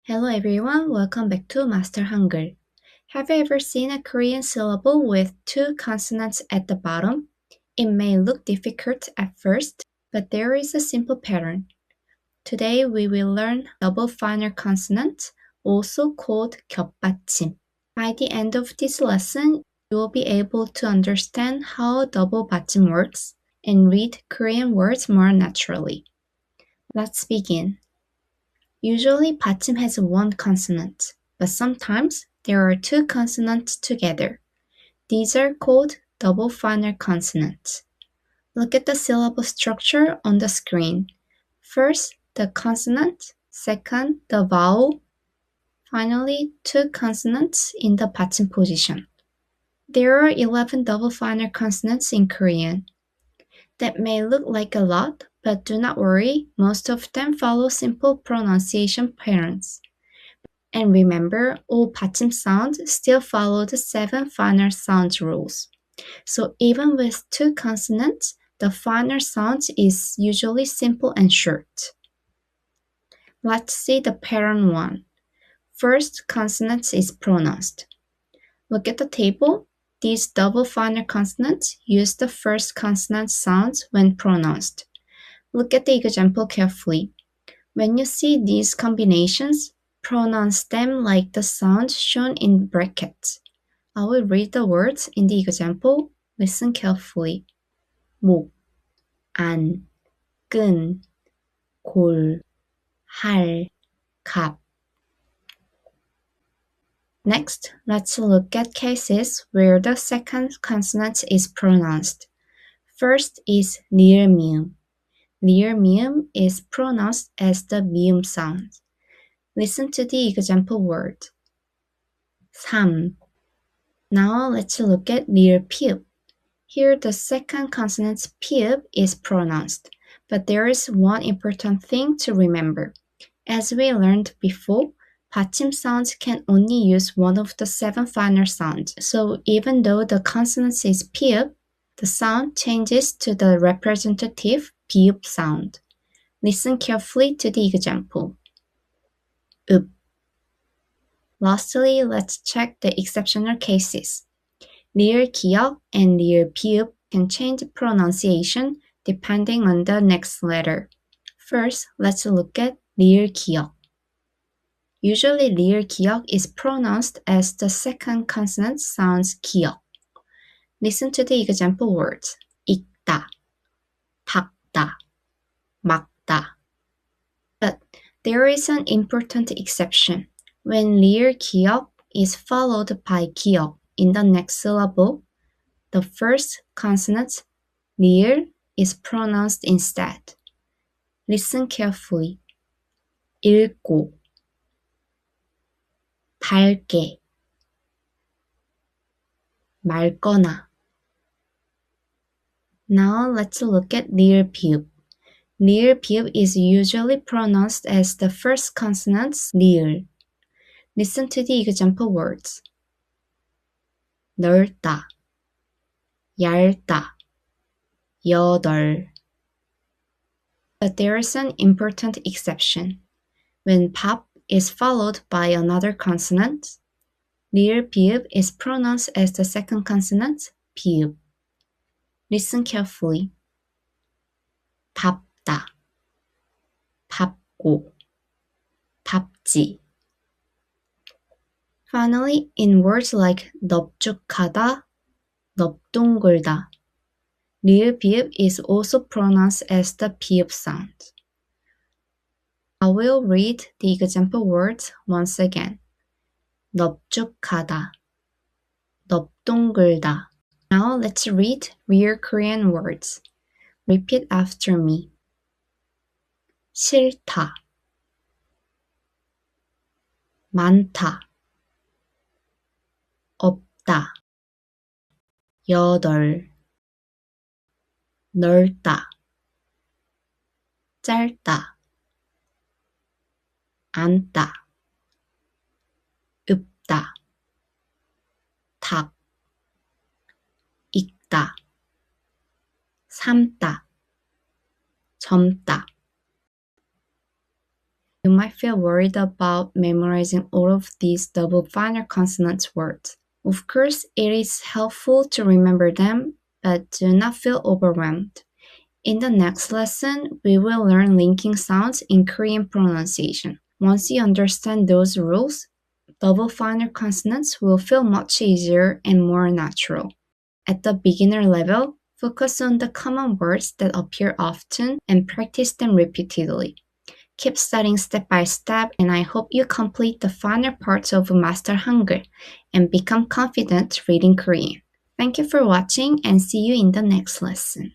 Hello everyone, welcome back to Master Hangeul. Have you ever seen a Korean syllable with two consonants at the bottom? It may look difficult at first, but there is a simple pattern. Today we will learn double final consonant, also called 겹받침. By the end of this lesson, you will be able to understand how double 받침 works and read Korean words more naturally. Let's begin. Usually 받침 has one consonant, but sometimes there are two consonants together. These are called double final consonants. Look at the syllable structure on the screen. First, the consonant, second, the vowel, finally, two consonants in the 받침 position. There are 11 double final consonants in Korean. That may look like a lot, but do not worry, most of them follow simple pronunciation patterns. And remember, all 받침 sounds still follow the 7 final sounds rules. So even with two consonants, the final sound is usually simple and short. Let's see the pattern 1. First consonant is pronounced. Look at the table. These double final consonants use the first consonant sounds when pronounced. Look at the example carefully. When you see these combinations, pronounce them like the sounds shown in brackets. I will read the words in the example. Listen carefully. 목, 안, 끈, 골, 할, 갑. Next, let's look at cases where the second consonant is pronounced. First is 리을 미음. 리을 미음 is pronounced as the 미음 sound. Listen to the example word. 삼. Now let's look at 리을 피읍. Here the second consonant pi읍 is pronounced, but there is one important thing to remember. As we learned before, 받침 sounds can only use one of the 7 final sounds. So even though the consonant is pi읍, the sound changes to the representative 비읍 sound. Listen carefully to the example. 읍. Lastly, let's check the exceptional cases. 리을 기역 and 리을 비읍 can change pronunciation depending on the next letter. First, let's look at 리을 기역. Usually, 리을 기역 is pronounced as the second consonant sounds 기역. Listen to the example words. 읽다, 닦다, 막다. But there is an important exception. When 리을 기역 is followed by 기역 in the next syllable, the first consonant, 리을, is pronounced instead. Listen carefully. 읽고, 밝게, 맑거나. Now let's look at 리을 비읍. 리을 비읍 is usually pronounced as the first consonant, 리을. Listen to the example words. 넓다, 얇다, 여덟. But there is an important exception. When 밥 is followed by another consonant, 리을 비읍 is pronounced as the second consonant, 비읍. Listen carefully. 밥다, 밥고, 밥지. Finally, in words like 넙죽하다, 넙동글다, 리을 비읍 is also pronounced as the 비읍 sound. I will read the example words once again. 넙죽하다, 넙동글다. Now let's read real Korean words. Repeat after me. 싫다, 많다, 없다, 여덟, 넓다, 짧다, 앉다, 읍다, 닭, 익다, 삶다, 젊다. You might feel worried about memorizing all of these double final consonants words. Of course, it is helpful to remember them, but do not feel overwhelmed. In the next lesson, we will learn linking sounds in Korean pronunciation. Once you understand those rules, double final consonants will feel much easier and more natural. At the beginner level, focus on the common words that appear often and practice them repeatedly. Keep studying step by step, and I hope you complete the final parts of Master Hangeul and become confident reading Korean. Thank you for watching and see you in the next lesson.